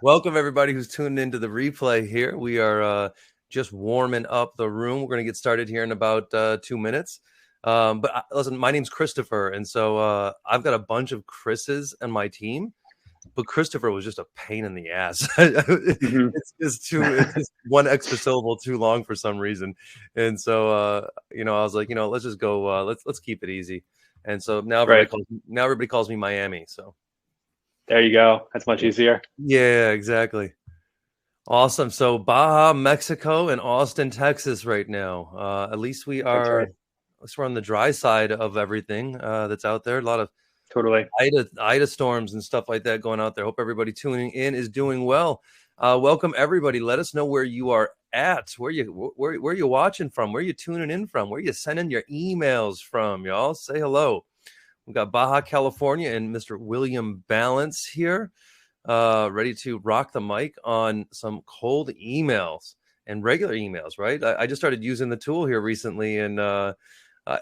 Welcome everybody who's tuned into the replay here. We are just warming up the room. We're going to get started here in about 2 minutes. Listen, my name's Christopher, and so I've got a bunch of Chris's on my team, but Christopher was just a pain in the ass. Mhm. It's just one extra syllable too long for some reason, and so I was like, let's just go. Let's keep it easy. And so now Right. everybody calls me Miami. So There you go. That's much easier. yeah, exactly. Awesome. So Baja, Mexico, and Austin, Texas, right now. At least That's right. we're on the dry side of everything that's out there. A lot of Totally. Ida storms and stuff like that going out there. Hope everybody tuning in is doing well. Welcome everybody. Let us know where you are at. Where you watching from? Where you tuning in from? Where you sending your emails from? Y'all say hello. We've got Baja, California, and Mr. William Balance here. Ready to rock the mic on some cold emails and regular emails, right? I just started using the tool here recently, and I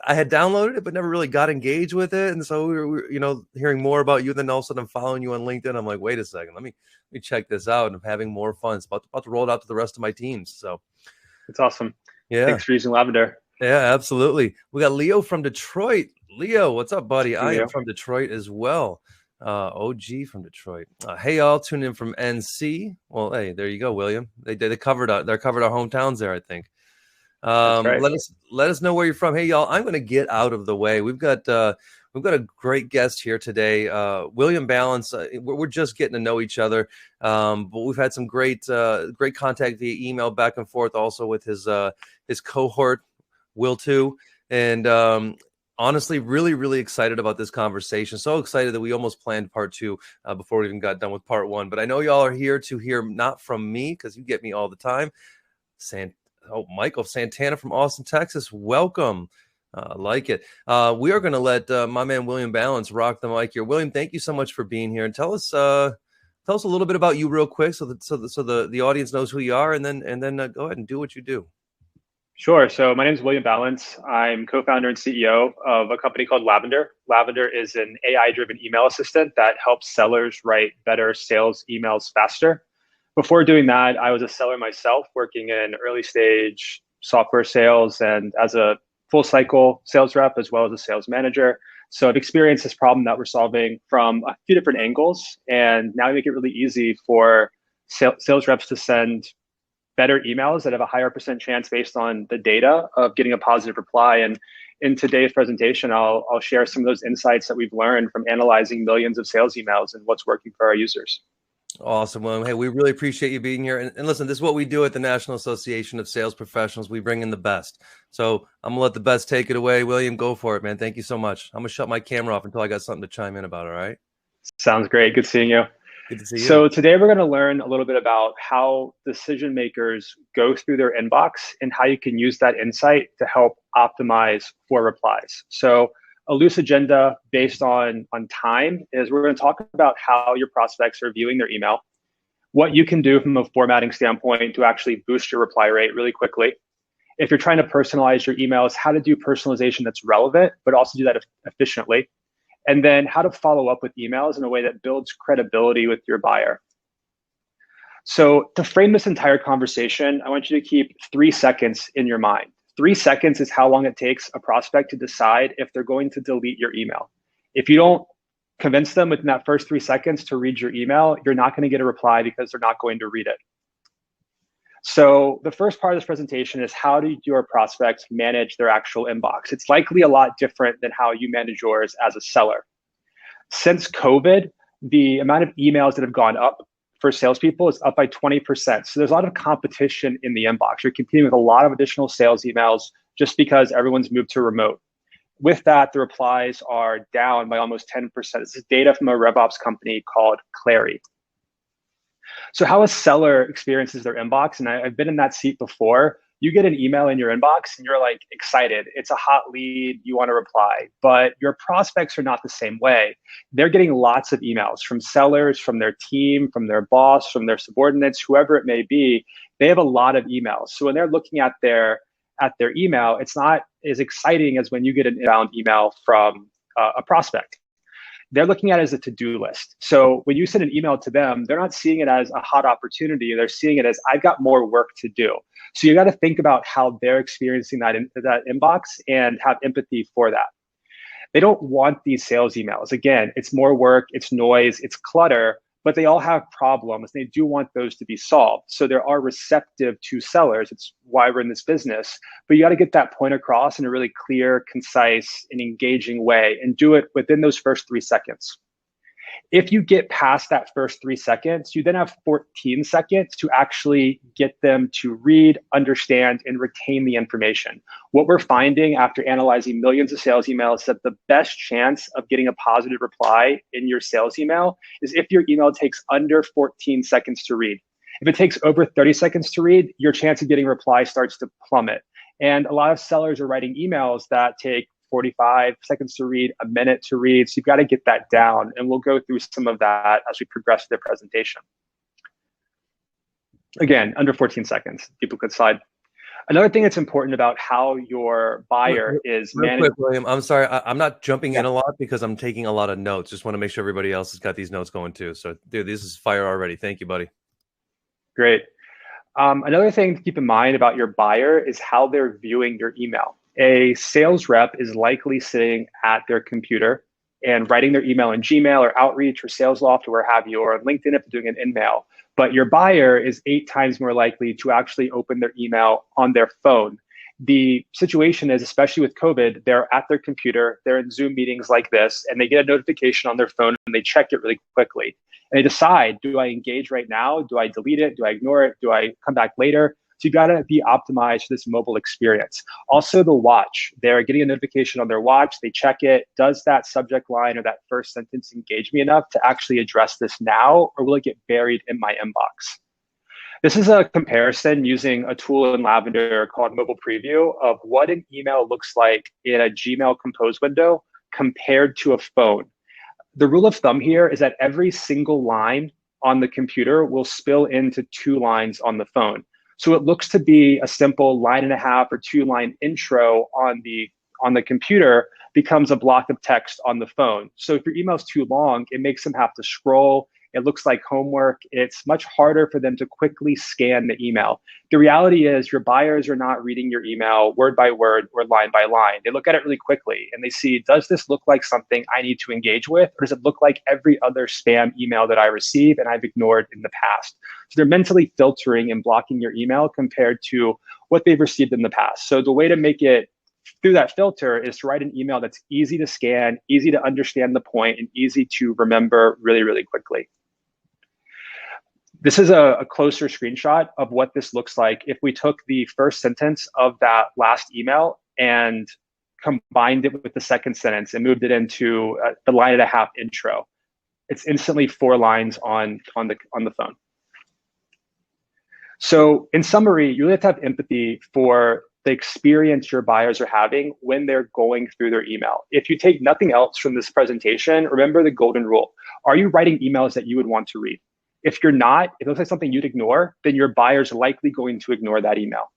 had downloaded it, but never really got engaged with it. And so we were hearing more about you. Then all of a sudden I'm following you on LinkedIn. I'm like, wait a second, let me check this out. And I'm having more fun. It's about to roll it out to the rest of my teams. So It's awesome. yeah. Thanks for using Lavender. Yeah, absolutely. We got Leo from Detroit. Leo, what's up, buddy? I am Leo. from Detroit as well. OG from Detroit. Hey, y'all, tune in from NC. Well, hey, there you go, William. They covered our hometowns there, I think. That's right. Let us know where you're from. Hey, y'all, I'm going to get out of the way. We've got a great guest here today, William Balance. We're just getting to know each other, but we've had some great contact via email back and forth, also with his cohort, Will too, and honestly, really excited about this conversation. So excited that we almost planned part two before we even got done with part one. But I know y'all are here to hear not from me, because you get me all the time. Michael Santana from Austin, Texas. Welcome. Like it. We are going to let my man William Balance rock the mic here. William, thank you so much for being here, and tell us a little bit about you real quick, so the audience knows who you are, and then go ahead and do what you do. Sure. So my name is William Balance. I'm co-founder and CEO of a company called Lavender. Lavender is an AI-driven email assistant that helps sellers write better sales emails faster. Before doing that, I was a seller myself, working in early stage software sales and as a full cycle sales rep, as well as a sales manager. So I've experienced this problem that we're solving from a few different angles. And now we make it really easy for sales reps to send better emails that have a higher percent chance based on the data of getting a positive reply. And in today's presentation, I'll share some of those insights that we've learned from analyzing millions of sales emails and what's working for our users. Awesome, William. Hey, we really appreciate you being here. And listen, this is what we do at the National Association of Sales Professionals. We bring in the best. So I'm going to let the best take it away. William, go for it, man. Thank you so much. I'm going to shut my camera off until I got something to chime in about, all right? Sounds great. Good seeing you. Good to see you. So today we're going to learn a little bit about how decision makers go through their inbox and how you can use that insight to help optimize for replies. So a loose agenda based on time is we're going to talk about how your prospects are viewing their email, what you can do from a formatting standpoint to actually boost your reply rate really quickly. If you're trying to personalize your emails, how to do personalization that's relevant, but also do that efficiently. And then how to follow up with emails in a way that builds credibility with your buyer. So to frame this entire conversation, I want you to keep 3 seconds in your mind. 3 seconds is how long it takes a prospect to decide if they're going to delete your email. If you don't convince them within that first 3 seconds to read your email, you're not going to get a reply because they're not going to read it. So the first part of this presentation is how do your prospects manage their actual inbox? It's likely a lot different than how you manage yours as a seller. Since COVID, the amount of emails that have gone up for salespeople is up by 20%. So there's a lot of competition in the inbox. You're competing with a lot of additional sales emails just because everyone's moved to remote. With that, the replies are down by almost 10%. This is data from a RevOps company called Clary. So how a seller experiences their inbox, and I've been in that seat before, you get an email in your inbox and you're like excited. It's a hot lead, you want to reply, but your prospects are not the same way. They're getting lots of emails from sellers, from their team, from their boss, from their subordinates, whoever it may be. They have a lot of emails. So when they're looking at their email, it's not as exciting as when you get an inbound email from a prospect. They're looking at it as a to-do list. So when you send an email to them, they're not seeing it as a hot opportunity. They're seeing it as, I've got more work to do. So you got to think about how they're experiencing that inbox and have empathy for that. They don't want these sales emails. Again, it's more work, it's noise, it's clutter, but they all have problems. They do want those to be solved. So they are receptive to sellers. It's why we're in this business. But you got to get that point across in a really clear, concise, and engaging way, and do it within those first 3 seconds. If you get past that first 3 seconds, you then have 14 seconds to actually get them to read, understand, and retain the information. What we're finding after analyzing millions of sales emails is that the best chance of getting a positive reply in your sales email is if your email takes under 14 seconds to read. If it takes over 30 seconds to read, your chance of getting a reply starts to plummet. And a lot of sellers are writing emails that take 45 seconds to read, a minute to read. So you've got to get that down. And we'll go through some of that as we progress through the presentation. Again, under 14 seconds, duplicate slide. Another thing that's important about how your buyer is managed. Real quick, William, I'm sorry. I'm not jumping in a lot because I'm taking a lot of notes. Just want to make sure everybody else has got these notes going too. So, dude, this is fire already. Thank you, buddy. Great. Another thing to keep in mind about your buyer is how they're viewing your email. A sales rep is likely sitting at their computer and writing their email in Gmail or Outreach or SalesLoft or where have you, or on LinkedIn if they're doing an in-mail. But your buyer is 8 times more likely to actually open their email on their phone. The situation is, especially with COVID, they're at their computer, they're in Zoom meetings like this, and they get a notification on their phone and they check it really quickly. And they decide, do I engage right now? Do I delete it? Do I ignore it? Do I come back later? So you got to be optimized for this mobile experience. Also, the watch. They're getting a notification on their watch. They check it. Does that subject line or that first sentence engage me enough to actually address this now, or will it get buried in my inbox? This is a comparison using a tool in Lavender called Mobile Preview of what an email looks like in a Gmail Compose window compared to a phone. The rule of thumb here is that every single line on the computer will spill into 2 lines on the phone. So it looks to be a simple 1.5 or 2-line intro on the computer becomes a block of text on the phone. So if your email's too long, it makes them have to scroll. It looks like homework. It's much harder for them to quickly scan the email. The reality is your buyers are not reading your email word by word or line by line. They look at it really quickly and they see, does this look like something I need to engage with? Or does it look like every other spam email that I receive and I've ignored in the past? So they're mentally filtering and blocking your email compared to what they've received in the past. So the way to make it through that filter is to write an email that's easy to scan, easy to understand the point, and easy to remember really, really quickly. This is a closer screenshot of what this looks like if we took the first sentence of that last email and combined it with the second sentence and moved it into the 1.5-line intro. It's instantly 4 lines on the phone. So in summary, you really have to have empathy for the experience your buyers are having when they're going through their email. If you take nothing else from this presentation, remember the golden rule. Are you writing emails that you would want to read? If you're not, if it looks like something you'd ignore, then your buyer's likely going to ignore that email.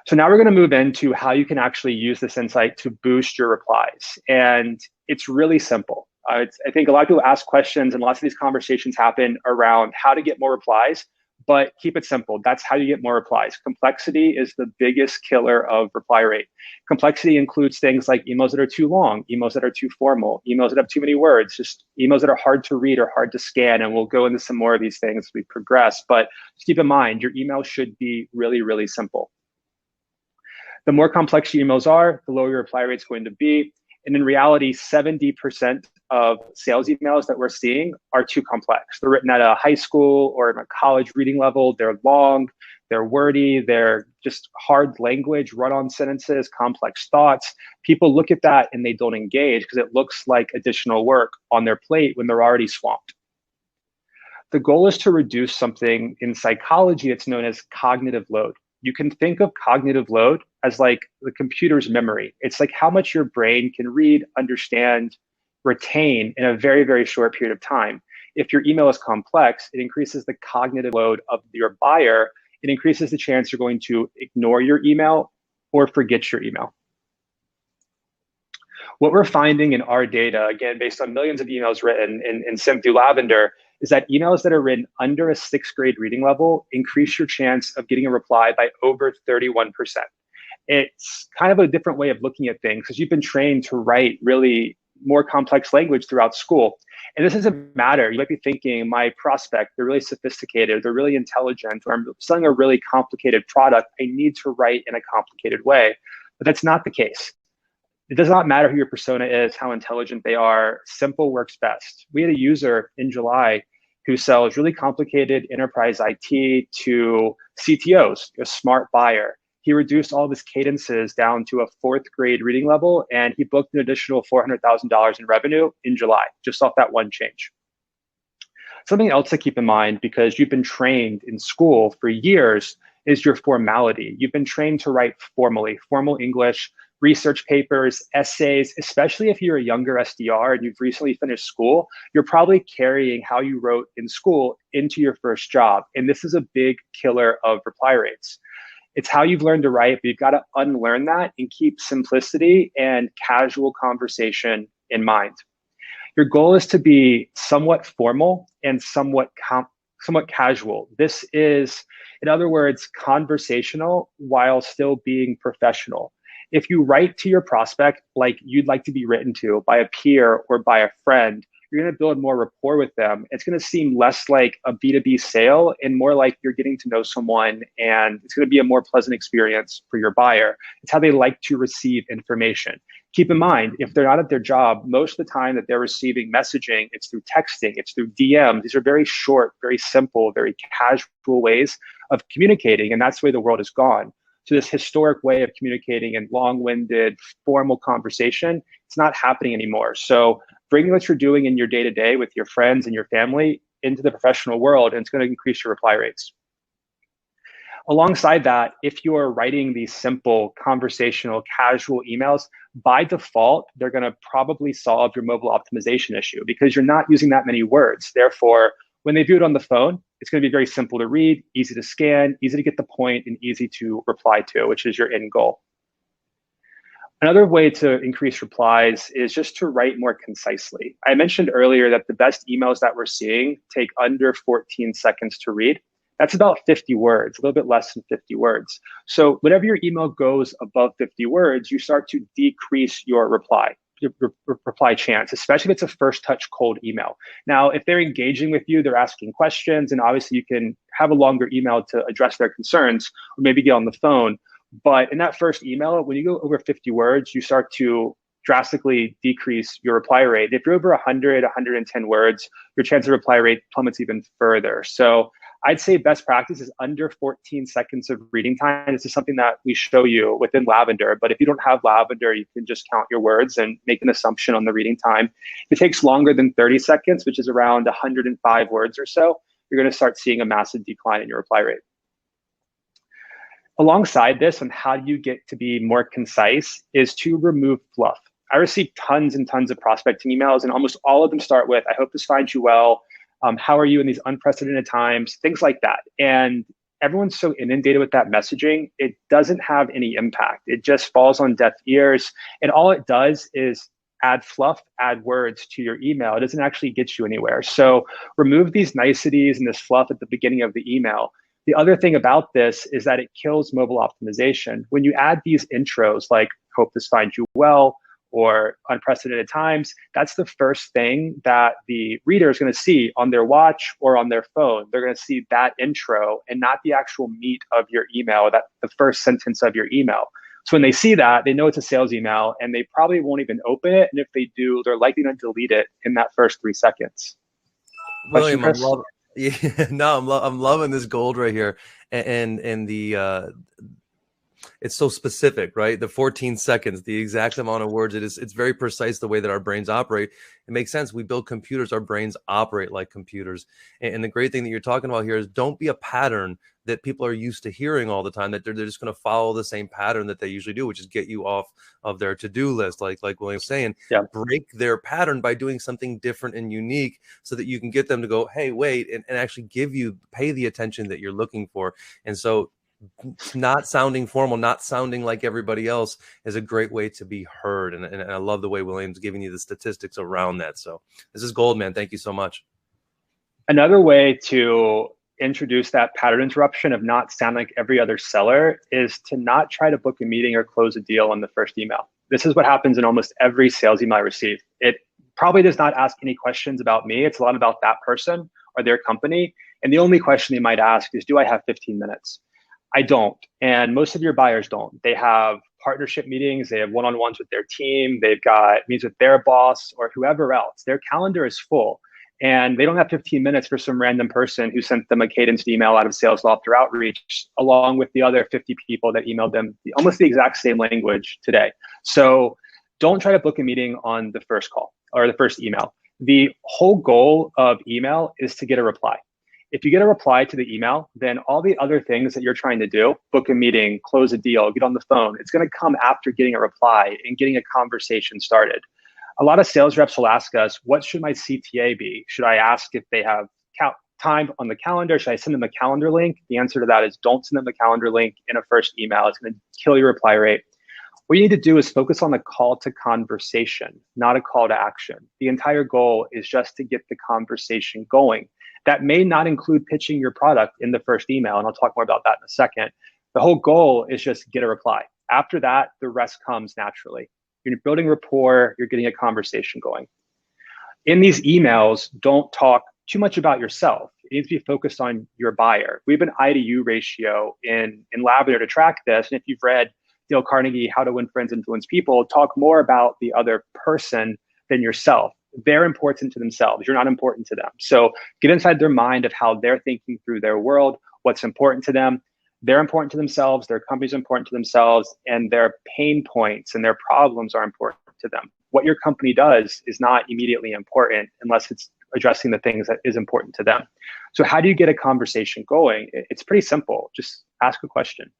So now we're going to move into how you can actually use this insight to boost your replies. And it's really simple. I think a lot of people ask questions and lots of these conversations happen around how to get more replies, but keep it simple. That's how you get more replies. Complexity is the biggest killer of reply rate. Complexity includes things like emails that are too long, emails that are too formal, emails that have too many words, just emails that are hard to read or hard to scan. And we'll go into some more of these things as we progress. But just keep in mind, your email should be really, really simple. The more complex your emails are, the lower your reply rate is going to be. And in reality, 70% of sales emails that we're seeing are too complex. They're written at a high school or a college reading level. They're long, they're wordy, they're just hard language, run-on sentences, complex thoughts. People look at that and they don't engage because it looks like additional work on their plate when they're already swamped. The goal is to reduce something in psychology that's known as cognitive load. You can think of cognitive load as like the computer's memory. It's like how much your brain can read, understand, retain in a very, very short period of time. If your email is complex, it increases the cognitive load of your buyer. It increases the chance you're going to ignore your email or forget your email. What we're finding in our data, again, based on millions of emails written and sent through Lavender, is that emails that are written under a sixth grade reading level increase your chance of getting a reply by over 31%. It's kind of a different way of looking at things because you've been trained to write really more complex language throughout school. And this doesn't matter. You might be thinking, my prospect, they're really sophisticated, they're really intelligent, or I'm selling a really complicated product. I need to write in a complicated way. But that's not the case. It does not matter who your persona is, how intelligent they are. Simple works best. We had a user in July who sells really complicated enterprise IT to CTOs, a smart buyer. He reduced all of his cadences down to a fourth grade reading level, and he booked an additional $400,000 in revenue in July, just off that one change. Something else to keep in mind, because you've been trained in school for years, is your formality. You've been trained to write formally, formal English, research papers, essays, especially if you're a younger SDR and you've recently finished school, you're probably carrying how you wrote in school into your first job. And this is a big killer of reply rates. It's how you've learned to write, but you've got to unlearn that and keep simplicity and casual conversation in mind. Your goal is to be somewhat formal and somewhat casual. This is, in other words, conversational while still being professional. If you write to your prospect like you'd like to be written to by a peer or by a friend, you're going to build more rapport with them. It's going to seem less like a B2B sale and more like you're getting to know someone, and it's going to be a more pleasant experience for your buyer. It's how they like to receive information. Keep in mind, if they're not at their job, most of the time that they're receiving messaging, it's through texting, it's through DMs. These are very short, very simple, very casual ways of communicating, and that's the way the world has gone. So this historic way of communicating in long-winded, formal conversation, it's not happening anymore. So bring what you're doing in your day-to-day with your friends and your family into the professional world, and it's going to increase your reply rates. Alongside that, if you're writing these simple, conversational, casual emails, by default, they're going to probably solve your mobile optimization issue because you're not using that many words. Therefore, when they view it on the phone, it's going to be very simple to read, easy to scan, easy to get the point, and easy to reply to, which is your end goal. Another way to increase replies is just to write more concisely. I mentioned earlier that the best emails that we're seeing take under 14 seconds to read. That's about 50 words, a little bit less than 50 words. So whenever your email goes above 50 words, you start to decrease your reply chance, especially if it's a first touch cold email. Now, if they're engaging with you, they're asking questions, and obviously you can have a longer email to address their concerns or maybe get on the phone. But in that first email, when you go over 50 words, you start to drastically decrease your reply rate. If you're over 100, 110 words, your chance of reply rate plummets even further. So I'd say best practice is under 14 seconds of reading time. This is something that we show you within Lavender, but if you don't have Lavender, you can just count your words and make an assumption on the reading time. If it takes longer than 30 seconds, which is around 105 words or so, you're going to start seeing a massive decline in your reply rate. Alongside this, on how do you get to be more concise, is to remove fluff. I receive tons and tons of prospecting emails, and almost all of them start with, I hope this finds you well. How are you in these unprecedented times? Things like that. And everyone's so inundated with that messaging, it doesn't have any impact. It just falls on deaf ears. And all it does is add fluff, add words to your email. It doesn't actually get you anywhere. So remove these niceties and this fluff at the beginning of the email. The other thing about this is that it kills mobile optimization. When you add these intros like, hope this finds you well, or unprecedented times, that's the first thing that the reader is going to see on their watch or on their phone. They're going to see that intro and not the actual meat of your email, that the first sentence of your email. So when they see that, they know it's a sales email, and they probably won't even open it. And if they do, they're likely to delete it in that first 3 seconds. Question, William, Chris? yeah, no, I'm loving this gold right here, and the it's so specific, right? The 14 seconds, the exact amount of words. It's very precise the way that our brains operate. It makes sense. We build computers, our brains operate like computers. And the great thing that you're talking about here is don't be a pattern that people are used to hearing all the time, that they're just going to follow the same pattern that they usually do, which is get you off of their to-do list. Like William's saying, Yeah. break their pattern by doing something different and unique so that you can get them to go, hey, wait, and actually pay the attention that you're looking for. And so not sounding formal, not sounding like everybody else is a great way to be heard. And I love the way William's giving you the statistics around that. So this is gold, man. Thank you so much. Another way to introduce that pattern interruption of not sound like every other seller is to not try to book a meeting or close a deal on the first email. This is what happens in almost every sales email I receive. It probably does not ask any questions about me. It's a lot about that person or their company. And the only question they might ask is, do I have 15 minutes? I don't. And most of your buyers don't. They have partnership meetings, they have one-on-ones with their team, they've got meetings with their boss or whoever else. Their calendar is full. And they don't have 15 minutes for some random person who sent them a cadenced email out of Sales Loft or Outreach, along with the other 50 people that emailed them almost the exact same language today. So don't try to book a meeting on the first call or the first email. The whole goal of email is to get a reply. If you get a reply to the email, then all the other things that you're trying to do, book a meeting, close a deal, get on the phone, it's going to come after getting a reply and getting a conversation started. A lot of sales reps will ask us, what should my CTA be? Should I ask if they have time on the calendar? Should I send them a calendar link? The answer to that is don't send them a calendar link in a first email. It's going to kill your reply rate. What you need to do is focus on the call to conversation, not a call to action. The entire goal is just to get the conversation going. That may not include pitching your product in the first email, and I'll talk more about that in a second. The whole goal is just get a reply. After that, the rest comes naturally. You're building rapport, you're getting a conversation going. In these emails, don't talk too much about yourself. It needs to be focused on your buyer. We have an I to U ratio in Lavender to track this. And if you've read Dale Carnegie, How to Win Friends, Influence People, talk more about the other person than yourself. They're important to themselves. You're not important to them. So get inside their mind of how they're thinking through their world, what's important to them. They're important to themselves, their company's important to themselves, and their pain points and their problems are important to them. What your company does is not immediately important unless it's addressing the things that is important to them. So how do you get a conversation going? It's pretty simple. Just ask a question.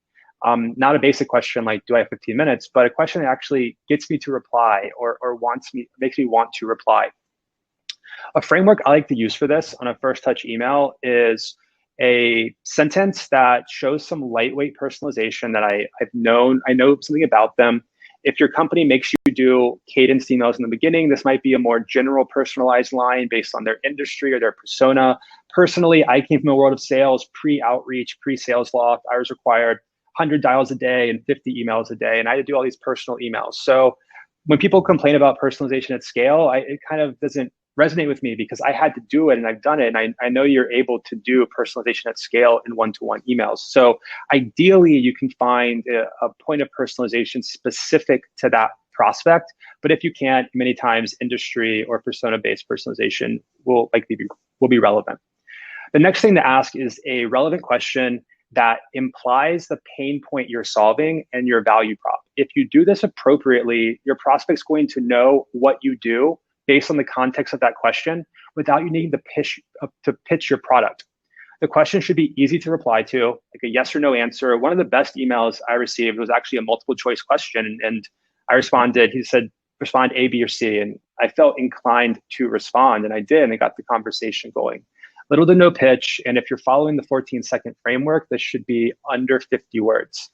Not a basic question like, do I have 15 minutes, but a question that actually gets me to reply or makes me want to reply. A framework I like to use for this on a first touch email is a sentence that shows some lightweight personalization that I know something about them. If your company makes you do cadenced emails in the beginning, this might be a more general personalized line based on their industry or their persona. Personally, I came from a world of sales, pre-outreach, pre-sales loft. I was required 100 dials a day and 50 emails a day, and I had to do all these personal emails. So when people complain about personalization at scale, it kind of doesn't resonate with me because I had to do it and I've done it. And I know you're able to do personalization at scale in one-to-one emails. So ideally, you can find a point of personalization specific to that prospect. But if you can't, many times industry or persona-based personalization will be relevant. The next thing to ask is a relevant question that implies the pain point you're solving and your value prop. If you do this appropriately, your prospect's going to know what you do based on the context of that question without you needing to pitch your product. The question should be easy to reply to, like a yes or no answer. One of the best emails I received was actually a multiple choice question. And I responded, he said, respond A, B, or C. And I felt inclined to respond, and I did, and it got the conversation going. Little to no pitch. And if you're following the 14-second framework, this should be under 50 words.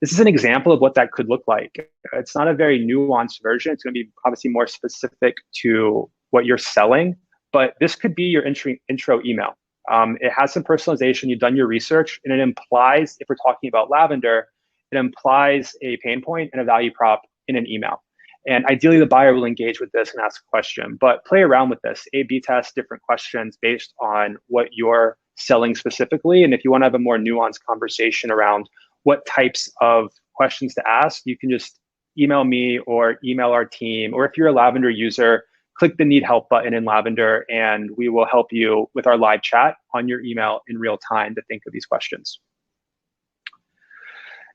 This is an example of what that could look like. It's not a very nuanced version. It's going to be obviously more specific to what you're selling, but this could be your intro email. It has some personalization. You've done your research, and it implies, if we're talking about Lavender, it implies a pain point and a value prop in an email. And ideally, the buyer will engage with this and ask a question, but play around with this. A/B test different questions based on what you're selling specifically. And if you want to have a more nuanced conversation around what types of questions to ask, you can just email me or email our team. Or if you're a Lavender user, click the Need Help button in Lavender, and we will help you with our live chat on your email in real time to think of these questions.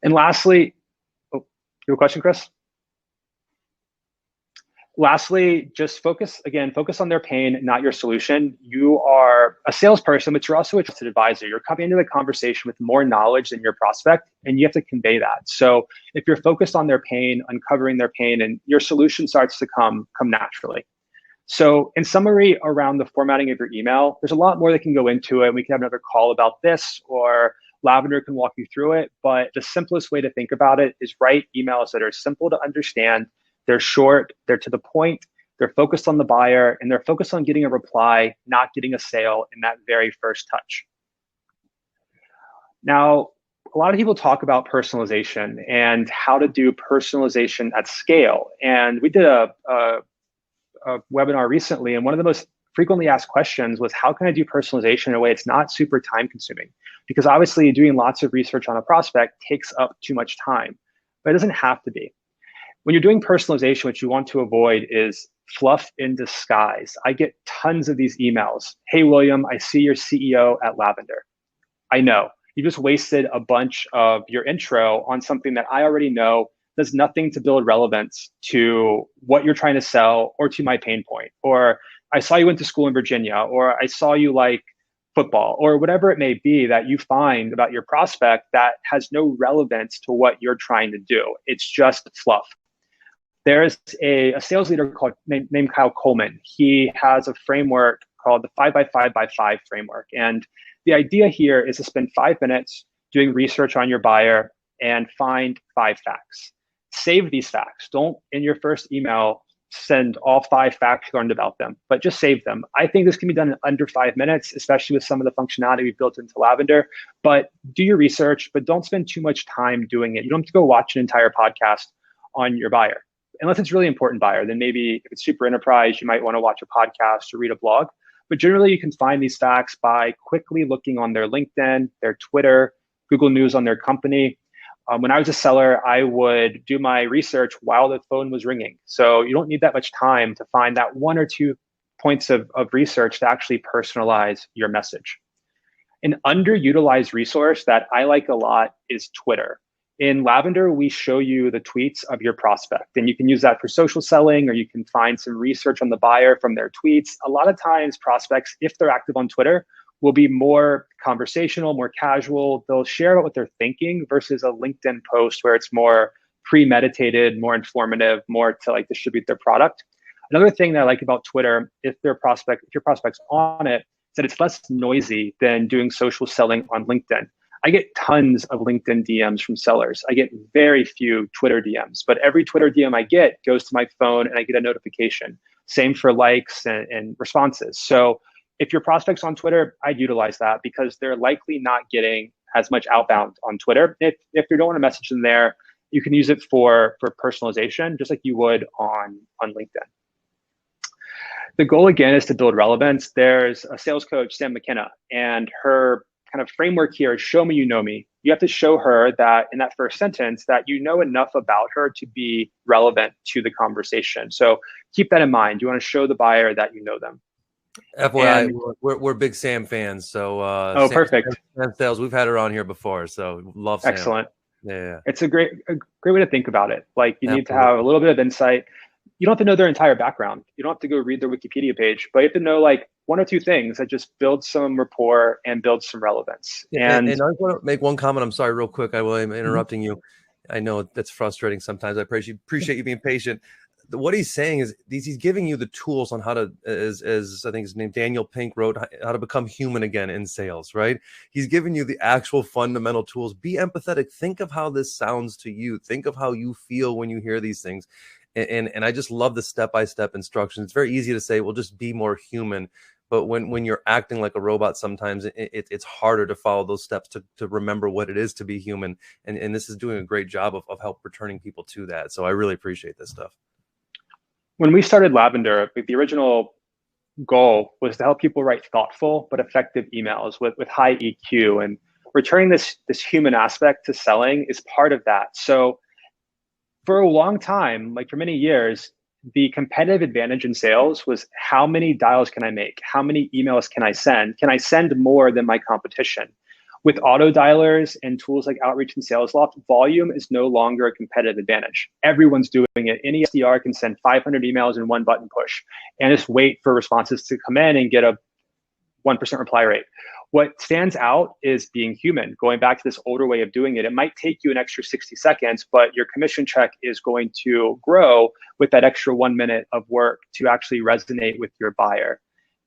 And lastly, you have a question, Chris? Lastly, just focus on their pain, not your solution. You are a salesperson, but you're also a trusted advisor. You're coming into the conversation with more knowledge than your prospect, and you have to convey that. So if you're focused on their pain, uncovering their pain, and your solution starts to come naturally. So in summary, around the formatting of your email, there's a lot more that can go into it. We can have another call about this, or Lavender can walk you through it, but the simplest way to think about it is write emails that are simple to understand. They're short, they're to the point, they're focused on the buyer, and they're focused on getting a reply, not getting a sale in that very first touch. Now, a lot of people talk about personalization and how to do personalization at scale. And we did a webinar recently, and one of the most frequently asked questions was, how can I do personalization in a way it's not super time consuming? Because obviously doing lots of research on a prospect takes up too much time, but it doesn't have to be. When you're doing personalization, what you want to avoid is fluff in disguise. I get tons of these emails. Hey, William, I see you're CEO at Lavender. I know you just wasted a bunch of your intro on something that I already know does nothing to build relevance to what you're trying to sell or to my pain point. Or I saw you went to school in Virginia, or I saw you like football, or whatever it may be that you find about your prospect that has no relevance to what you're trying to do. It's just fluff. There's a sales leader named Kyle Coleman. He has a framework called the 5x5x5 framework. And the idea here is to spend 5 minutes doing research on your buyer and find 5 facts. Save these facts. Don't, in your first email, send all 5 facts you learned about them, but just save them. I think this can be done in under 5 minutes, especially with some of the functionality we've built into Lavender. But do your research, but don't spend too much time doing it. You don't have to go watch an entire podcast on your buyer. Unless it's really important buyer, then maybe if it's super enterprise, you might want to watch a podcast or read a blog. But generally, you can find these facts by quickly looking on their LinkedIn, their Twitter, Google News on their company. When I was a seller, I would do my research while the phone was ringing. So you don't need that much time to find that 1 or 2 points of research to actually personalize your message. An underutilized resource that I like a lot is Twitter. In Lavender, we show you the tweets of your prospect, and you can use that for social selling, or you can find some research on the buyer from their tweets. A lot of times prospects, if they're active on Twitter, will be more conversational, more casual. They'll share about what they're thinking versus a LinkedIn post where it's more premeditated, more informative, more to like distribute their product. Another thing that I like about Twitter, if your prospect's on it, is that it's less noisy than doing social selling on LinkedIn. I get tons of LinkedIn DMs from sellers. I get very few Twitter DMs, but every Twitter DM I get goes to my phone and I get a notification. Same for likes and responses. So if your prospect's on Twitter, I'd utilize that because they're likely not getting as much outbound on Twitter. If you don't want to message them there, you can use it for personalization, just like you would on LinkedIn. The goal again is to build relevance. There's a sales coach, Sam McKenna, and her kind of framework here is show me you know me. You have to show her that in that first sentence that you know enough about her to be relevant to the conversation. So keep that in mind. You want to show the buyer that you know them. FYI, we're big Sam fans. So perfect. Sam Sales, we've had her on here before, so love Sam. Excellent. Yeah. It's a great way to think about it. Like you need to have a little bit of insight. You don't have to know their entire background. You don't have to go read their Wikipedia page, but you have to know like 1 or 2 things that just build some rapport and build some relevance. And I want to make one comment. I'm sorry, real quick. I will. I'm interrupting you. I know that's frustrating sometimes. I appreciate you being patient. What he's saying is he's giving you the tools on how to, as I think his name Daniel Pink wrote, how to become human again in sales, right? He's giving you the actual fundamental tools. Be empathetic. Think of how this sounds to you. Think of how you feel when you hear these things. And I just love the step-by-step instructions. It's very easy to say, well, just be more human. But when you're acting like a robot, sometimes it's harder to follow those steps to remember what it is to be human. And this is doing a great job of help returning people to that. So I really appreciate this stuff. When we started Lavender, the original goal was to help people write thoughtful but effective emails with high EQ. And returning this human aspect to selling is part of that. So for a long time, like for many years, the competitive advantage in sales was how many dials can I make? How many emails can I send? Can I send more than my competition? With auto dialers and tools like Outreach and SalesLoft, volume is no longer a competitive advantage. Everyone's doing it. Any SDR can send 500 emails in one button push and just wait for responses to come in and get a 1% reply rate. What stands out is being human, going back to this older way of doing it. It might take you an extra 60 seconds, but your commission check is going to grow with that extra 1 minute of work to actually resonate with your buyer.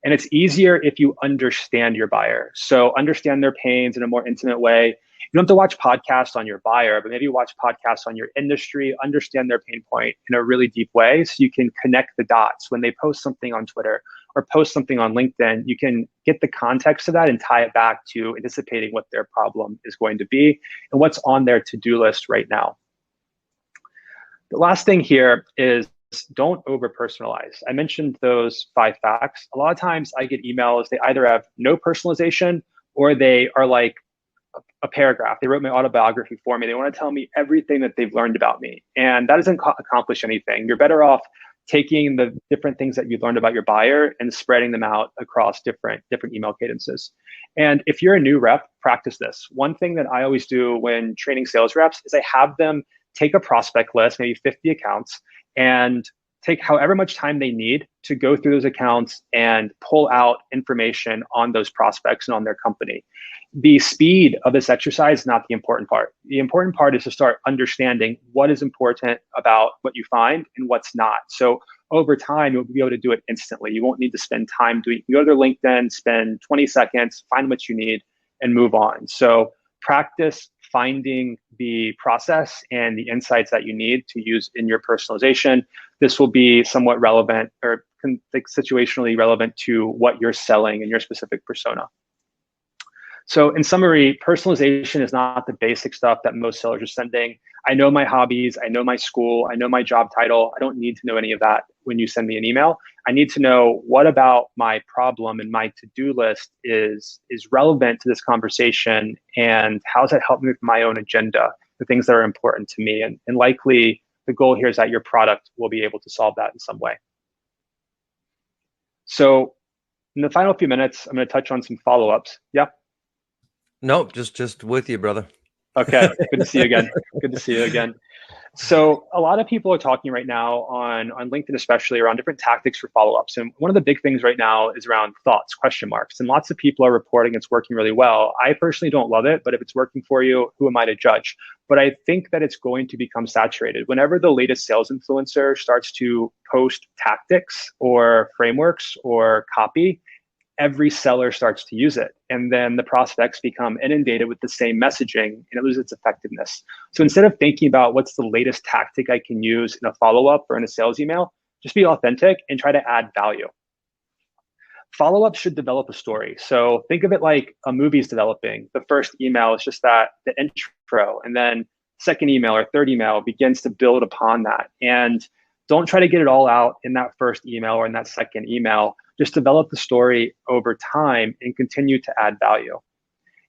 And it's easier if you understand your buyer. So understand their pains in a more intimate way. You don't have to watch podcasts on your buyer, but maybe watch podcasts on your industry, understand their pain point in a really deep way so you can connect the dots. When they post something on Twitter or post something on LinkedIn, you can get the context of that and tie it back to anticipating what their problem is going to be and what's on their to-do list right now. The last thing here is don't over personalize. I mentioned those 5 facts. A lot of times I get emails, they either have no personalization or they are like a paragraph. They wrote my autobiography for me. They want to tell me everything that they've learned about me. And that doesn't accomplish anything. You're better off taking the different things that you've learned about your buyer and spreading them out across different email cadences. And if you're a new rep, practice this. One thing that I always do when training sales reps is I have them take a prospect list, maybe 50 accounts, and take however much time they need to go through those accounts and pull out information on those prospects and on their company. The speed of this exercise is not the important part. The important part is to start understanding what is important about what you find and what's not. So over time, you'll be able to do it instantly. You won't need to spend time doing it. You go to their LinkedIn, spend 20 seconds, find what you need, and move on. So practice finding the process and the insights that you need to use in your personalization. This will be somewhat relevant or situationally relevant to what you're selling in your specific persona. So in summary, personalization is not the basic stuff that most sellers are sending. I know my hobbies, I know my school, I know my job title. I don't need to know any of that when you send me an email. I need to know what about my problem and my to-do list is relevant to this conversation, and how does that help me with my own agenda, the things that are important to me. And likely the goal here is that your product will be able to solve that in some way. So in the final few minutes, I'm going to touch on some follow-ups. Yeah. Nope, just with you, brother. Okay, good to see you again. Good to see you again. So a lot of people are talking right now on LinkedIn, especially around different tactics for follow-ups. And one of the big things right now is around thoughts, question marks. And lots of people are reporting it's working really well. I personally don't love it, but if it's working for you, who am I to judge? But I think that it's going to become saturated. Whenever the latest sales influencer starts to post tactics or frameworks or copy, every seller starts to use it. And then the prospects become inundated with the same messaging and it loses its effectiveness. So instead of thinking about what's the latest tactic I can use in a follow-up or in a sales email, just be authentic and try to add value. Follow-up should develop a story. So think of it like a movie's developing. The first email is just the intro, and then second email or third email begins to build upon that. And don't try to get it all out in that first email or in that second email. Just develop the story over time and continue to add value.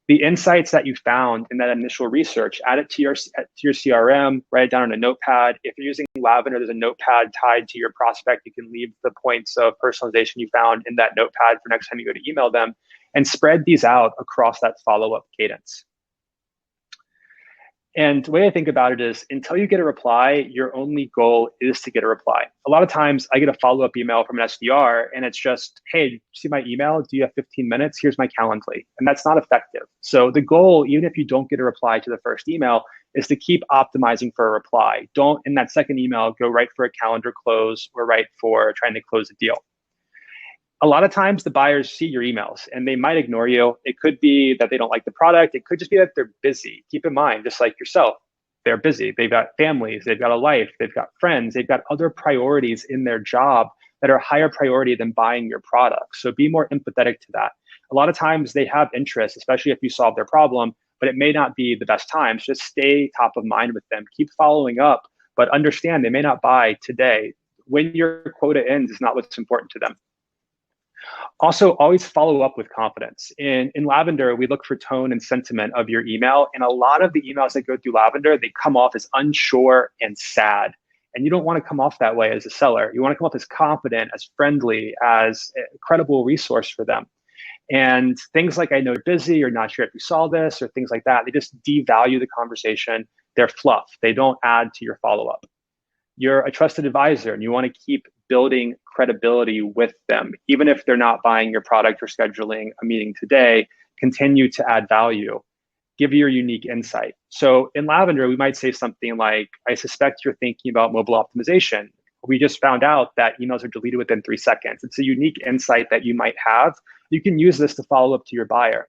The insights that you found in that initial research, add it to your CRM, write it down on a notepad. If you're using Lavender, there's a notepad tied to your prospect. You can leave the points of personalization you found in that notepad for next time you go to email them, and spread these out across that follow-up cadence. And the way I think about it is, until you get a reply, your only goal is to get a reply. A lot of times I get a follow-up email from an SDR and it's just, hey, see my email? Do you have 15 minutes? Here's my Calendly. And that's not effective. So the goal, even if you don't get a reply to the first email, is to keep optimizing for a reply. Don't, in that second email, go right for a calendar close or right for trying to close a deal. A lot of times the buyers see your emails and they might ignore you. It could be that they don't like the product. It could just be that they're busy. Keep in mind, just like yourself, they're busy. They've got families, they've got a life, they've got friends, they've got other priorities in their job that are higher priority than buying your product. So be more empathetic to that. A lot of times they have interest, especially if you solve their problem, but it may not be the best times. Just stay top of mind with them. Keep following up, but understand they may not buy today. When your quota ends is not what's important to them. Also, always follow up with confidence. In Lavender, we look for tone and sentiment of your email. And a lot of the emails that go through Lavender, they come off as unsure and sad. And you don't want to come off that way as a seller. You want to come off as confident, as friendly, as a credible resource for them. And things like, I know you're busy, or not sure if you saw this, or things like that, they just devalue the conversation. They're fluff. They don't add to your follow-up. You're a trusted advisor and you want to keep building credibility with them. Even if they're not buying your product or scheduling a meeting today, continue to add value. Give your unique insight. So in Lavender, we might say something like, I suspect you're thinking about mobile optimization. we just found out that emails are deleted within 3 seconds. It's a unique insight that you might have. You can use this to follow up to your buyer.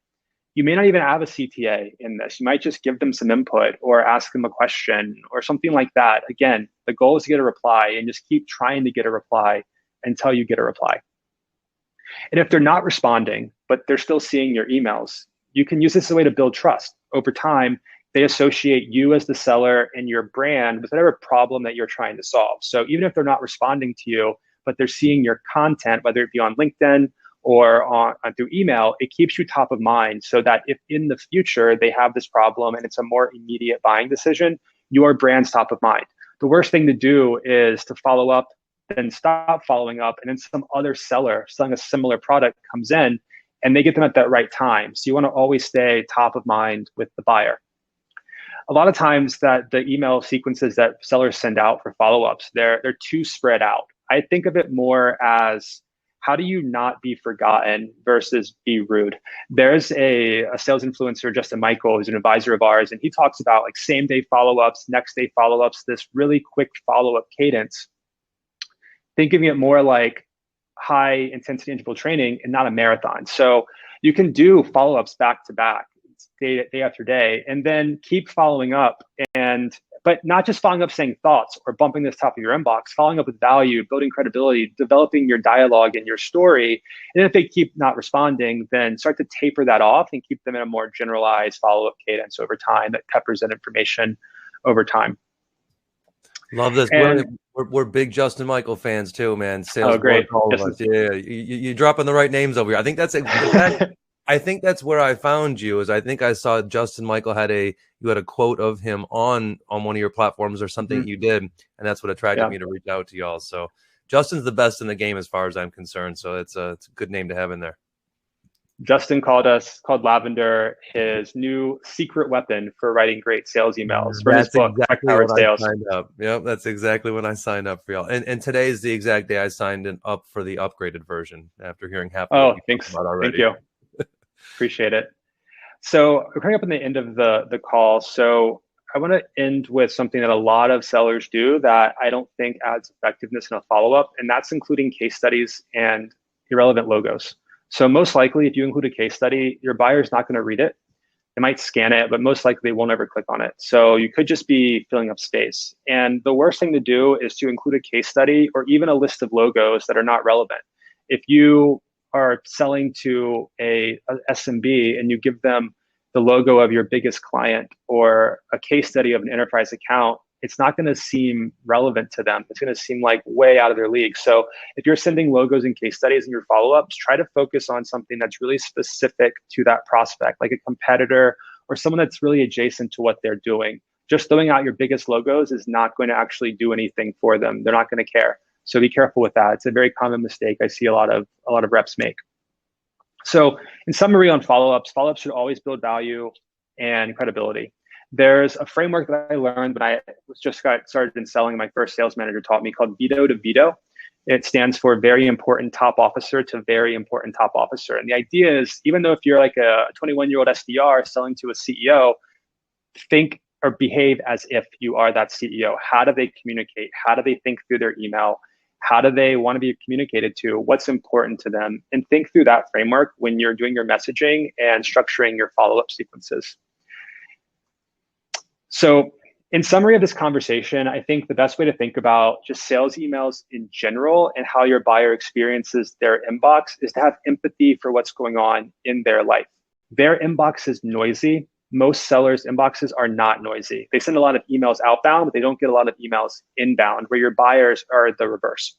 You may not even have a CTA in this. You might just give them some input or ask them a question or something like that. Again, the goal is to get a reply, and just keep trying to get a reply until you get a reply. And if they're not responding, but they're still seeing your emails, you can use this as a way to build trust. Over time, they associate you as the seller and your brand with whatever problem that you're trying to solve. So even if they're not responding to you, but they're seeing your content, whether it be on LinkedIn or through email, it keeps you top of mind, so that if in the future they have this problem and it's a more immediate buying decision, your brand's top of mind. The worst thing to do is to follow up, then stop following up, and then some other seller selling a similar product comes in and they get them at that right time. So you want to always stay top of mind with the buyer. A lot of times that the email sequences that sellers send out for follow-ups, they're too spread out. I think of it more as, how do you not be forgotten versus be rude? There's a sales influencer, Justin Michael, who's an advisor of ours, and he talks about like same day follow-ups, next day follow-ups, this really quick follow-up cadence. Thinking it more like high intensity interval training and not a marathon. So you can do follow-ups back to back, day after day, and then keep following up, but not just following up saying thoughts or bumping this top of your inbox, following up with value, building credibility, developing your dialogue and your story. And if they keep not responding, then start to taper that off and keep them in a more generalized follow-up cadence over time that peppers that information over time. Love this. We're big Justin Michael fans too, man. Sales. Oh, great. All of us. Yeah, you're dropping the right names over here. I think that's I think that's where I found you. Is I think I saw Justin Michael you had a quote of him on one of your platforms or something you did, and that's what attracted me to reach out to y'all. So Justin's the best in the game as far as I'm concerned. So it's a good name to have in there. Justin called Lavender his new secret weapon for writing great sales emails for his book, exactly when I signed up. Yep, that's exactly when I signed up for y'all. And today is the exact day I signed up for the upgraded version after hearing half of what you talked about already. Thank you. Appreciate it. So we're coming up on the end of the call. So I want to end with something that a lot of sellers do that I don't think adds effectiveness in a follow-up, and that's including case studies and irrelevant logos. So most likely, if you include a case study, your buyer's not going to read it. They might scan it, but most likely they won't ever click on it. So you could just be filling up space. And the worst thing to do is to include a case study or even a list of logos that are not relevant. If you are selling to a SMB and you give them the logo of your biggest client or a case study of an enterprise account, it's not going to seem relevant to them. It's going to seem like way out of their league. So if you're sending logos and case studies in your follow-ups, try to focus on something that's really specific to that prospect, like a competitor or someone that's really adjacent to what they're doing. Just throwing out your biggest logos is not going to actually do anything for them. They're not going to care. So be careful with that. It's a very common mistake I see a lot of reps make. So in summary on follow-ups should always build value and credibility. There's a framework that I learned when I got started in selling. My first sales manager taught me, called VITO to VITO. It stands for very important top officer to very important top officer. And the idea is, even though if you're like a 21-year-old SDR selling to a CEO, think or behave as if you are that CEO. How do they communicate? How do they think through their email? How do they want to be communicated to? What's important to them? And think through that framework when you're doing your messaging and structuring your follow-up sequences. So in summary of this conversation, I think the best way to think about just sales emails in general and how your buyer experiences their inbox is to have empathy for what's going on in their life. Their inbox is noisy. Most sellers' inboxes are not noisy. They send a lot of emails outbound, but they don't get a lot of emails inbound, where your buyers are the reverse.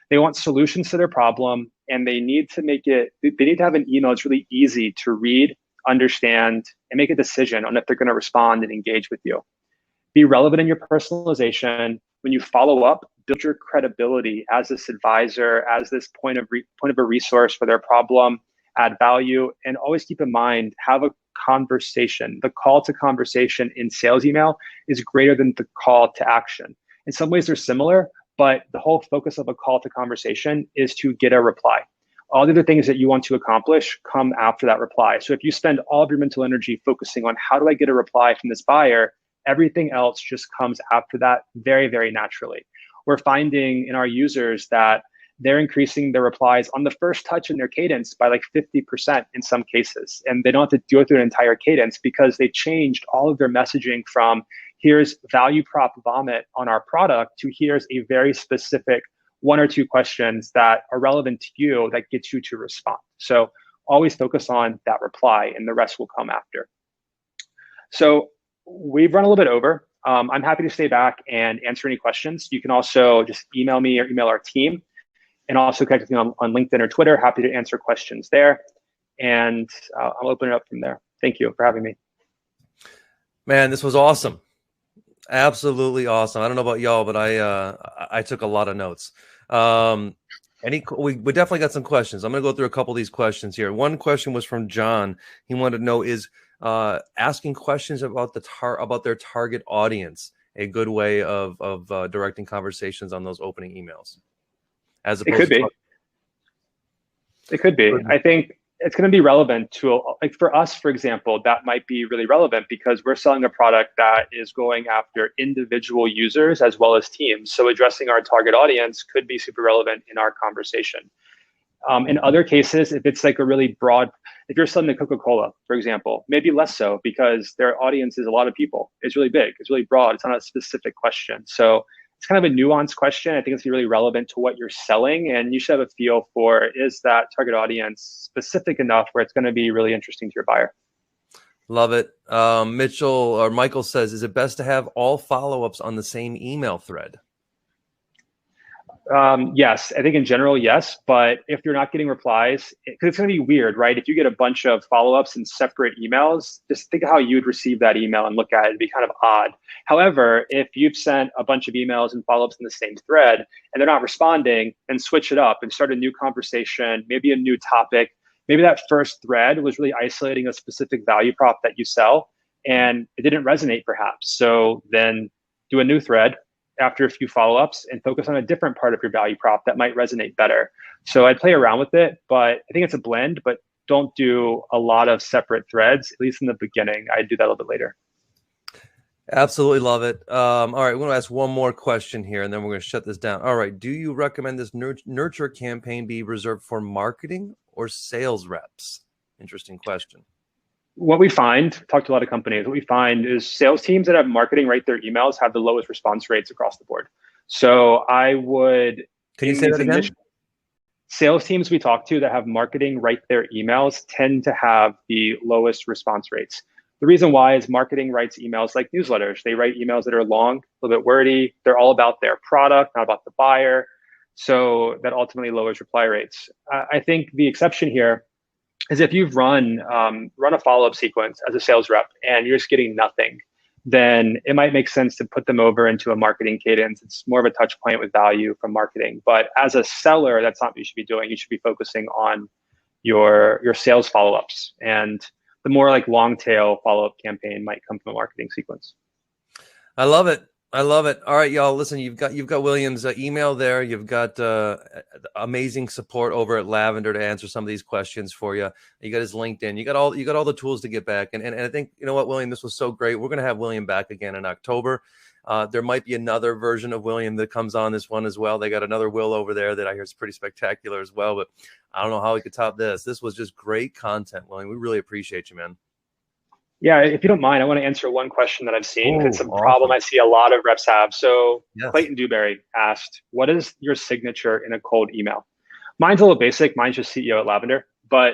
They want solutions to their problem, and they need to have an email that's really easy to read, understand, and make a decision on if they're going to respond and engage with you. Be relevant in your personalization. When you follow up, build your credibility as this advisor, as this point of a resource for their problem, add value, and always keep in mind, have a conversation. The call to conversation in sales email is greater than the call to action. In some ways they're similar, but the whole focus of a call to conversation is to get a reply. All the other things that you want to accomplish come after that reply. So if you spend all of your mental energy focusing on how do I get a reply from this buyer, everything else just comes after that very, very naturally. we're finding in our users that they're increasing their replies on the first touch in their cadence by like 50% in some cases. And they don't have to go through an entire cadence because they changed all of their messaging from here's value prop vomit on our product to here's a very specific one or two questions that are relevant to you that gets you to respond. So always focus on that reply and the rest will come after. So we've run a little bit over. I'm happy to stay back and answer any questions. You can also just email me or email our team, and also connect with me on LinkedIn or Twitter. Happy to answer questions there. And I'll open it up from there. Thank you for having me. Man, this was awesome. Absolutely awesome. I don't know about y'all, but I took a lot of notes. We definitely got some questions. I'm going to go through a couple of these questions here. One question was from John. He wanted to know, is asking questions about their target audience a good way of directing conversations on those opening emails? As opposed it could be. It could be. I think it's going to be relevant to, like for us, for example, that might be really relevant because we're selling a product that is going after individual users as well as teams. So addressing our target audience could be super relevant in our conversation. In other cases, if it's like a really broad, if you're selling to Coca-Cola, for example, maybe less so because their audience is a lot of people. It's really big. It's really broad. It's not a specific question. So it's kind of a nuanced question. I think it's really relevant to what you're selling, and you should have a feel for, is that target audience specific enough where it's going to be really interesting to your buyer? Love it. Michael says, is it best to have all follow-ups on the same email thread? Yes, I think in general, yes. But if you're not getting replies, because it's going to be weird, right? If you get a bunch of follow-ups in separate emails, just think of how you'd receive that email and look at it. It'd be kind of odd. However, if you've sent a bunch of emails and follow-ups in the same thread and they're not responding, then switch it up and start a new conversation, maybe a new topic. Maybe that first thread was really isolating a specific value prop that you sell and it didn't resonate perhaps. So then do a new thread after a few follow-ups and focus on a different part of your value prop that might resonate better. So I'd play around with it, but I think it's a blend, but don't do a lot of separate threads, at least in the beginning. I'd do that a little bit later. Absolutely love it. All right, we're going to ask one more question here, and then we're going to shut this down. All right, do you recommend this nurture campaign be reserved for marketing or sales reps? Interesting question. What we find, talk to a lot of companies, what we find is sales teams that have marketing write their emails have the lowest response rates across the board. So I would... Can you say that again? Sales teams we talk to that have marketing write their emails tend to have the lowest response rates. The reason why is marketing writes emails like newsletters. They write emails that are long, a little bit wordy. They're all about their product, not about the buyer. So that ultimately lowers reply rates. I think the exception here is if you've run a follow-up sequence as a sales rep and you're just getting nothing, then it might make sense to put them over into a marketing cadence. It's more of a touch point with value from marketing. But as a seller, that's not what you should be doing. You should be focusing on your sales follow-ups. And the more like long tail follow-up campaign might come from a marketing sequence. I love it. I love it. All right, y'all. Listen, you've got William's email there. You've got amazing support over at Lavender to answer some of these questions for you. You got his LinkedIn. You got all the tools to get back. And I think, you know what, William, this was so great. We're going to have William back again in October. There might be another version of William that comes on this one as well. They got another Will over there that I hear is pretty spectacular as well. But I don't know how we could top this. This was just great content, William. We really appreciate you, man. Yeah, if you don't mind, I want to answer one question that I've seen. It's a problem I see a lot of reps have. So yes. Clayton Dewberry asked, what is your signature in a cold email? Mine's a little basic. Mine's just CEO at Lavender. But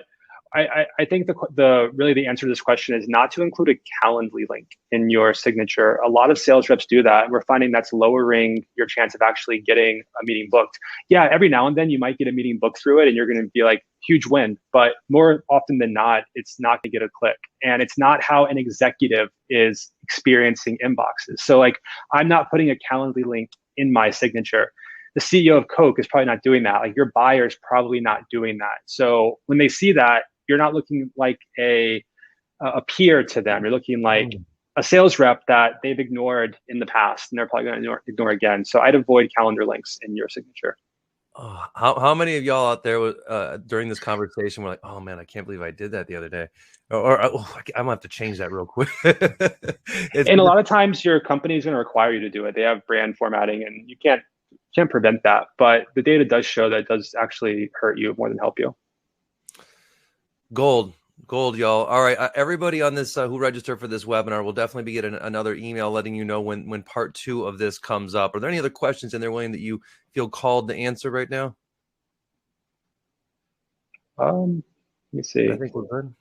I think the answer to this question is not to include a Calendly link in your signature. A lot of sales reps do that. And we're finding that's lowering your chance of actually getting a meeting booked. Yeah, every now and then you might get a meeting booked through it and you're going to be like, huge win. But more often than not, it's not going to get a click. And it's not how an executive is experiencing inboxes. So like, I'm not putting a Calendly link in my signature. The CEO of Coke is probably not doing that. Like your buyer's probably not doing that. So when they see that, you're not looking like a peer to them. You're looking like a sales rep that they've ignored in the past, and they're probably going to ignore again. So I'd avoid calendar links in your signature. Oh, how many of y'all out there during this conversation were like, oh man, I can't believe I did that the other day, or I'm gonna have to change that real quick. And a lot of times your company is going to require you to do it. They have brand formatting, and you can't can't prevent that, but the data does show that it does actually hurt you more than help you. Gold, gold, y'all. All right, everybody on this who registered for this webinar will definitely be getting another email letting you know when part 2 of this comes up. Are there any other questions in there, William, that you feel called to answer right now? Let me see. I think we're good.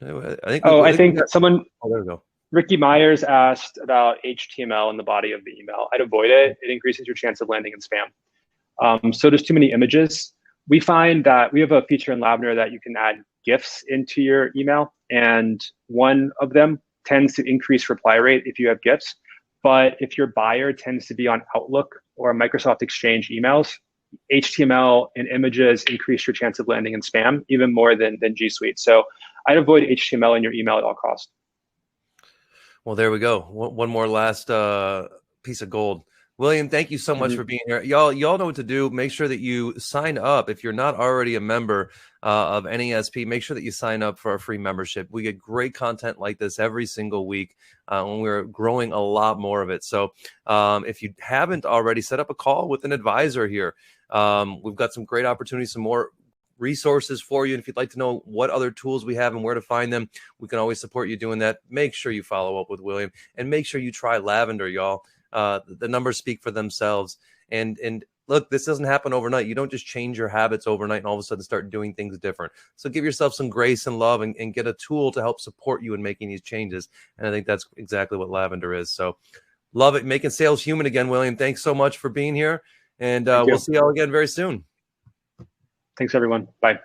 I think someone. Oh, there we go. Ricky Myers asked about HTML in the body of the email. I'd avoid it. It increases your chance of landing in spam. So there's too many images. We find that we have a feature in Labner that you can add GIFs into your email, and one of them tends to increase reply rate if you have GIFs. But if your buyer tends to be on Outlook or Microsoft Exchange emails, HTML and images increase your chance of landing in spam even more than G Suite. So I'd avoid HTML in your email at all costs. Well, there we go. One more last piece of gold. William, thank you so much for being here. Y'all know what to do. Make sure that you sign up. If you're not already a member of NASP, make sure that you sign up for our free membership. We get great content like this every single week, and we're growing a lot more of it. So if you haven't already, set up a call with an advisor here. We've got some great opportunities, some more resources for you. And if you'd like to know what other tools we have and where to find them, we can always support you doing that. Make sure you follow up with William, and make sure you try Lavender, y'all. The numbers speak for themselves. And look, this doesn't happen overnight. You don't just change your habits overnight and all of a sudden start doing things different. So give yourself some grace and love, and get a tool to help support you in making these changes. And I think that's exactly what Lavender is. So love it. Making sales human again, William. Thanks so much for being here. And we'll see y'all again very soon. Thanks, everyone. Bye.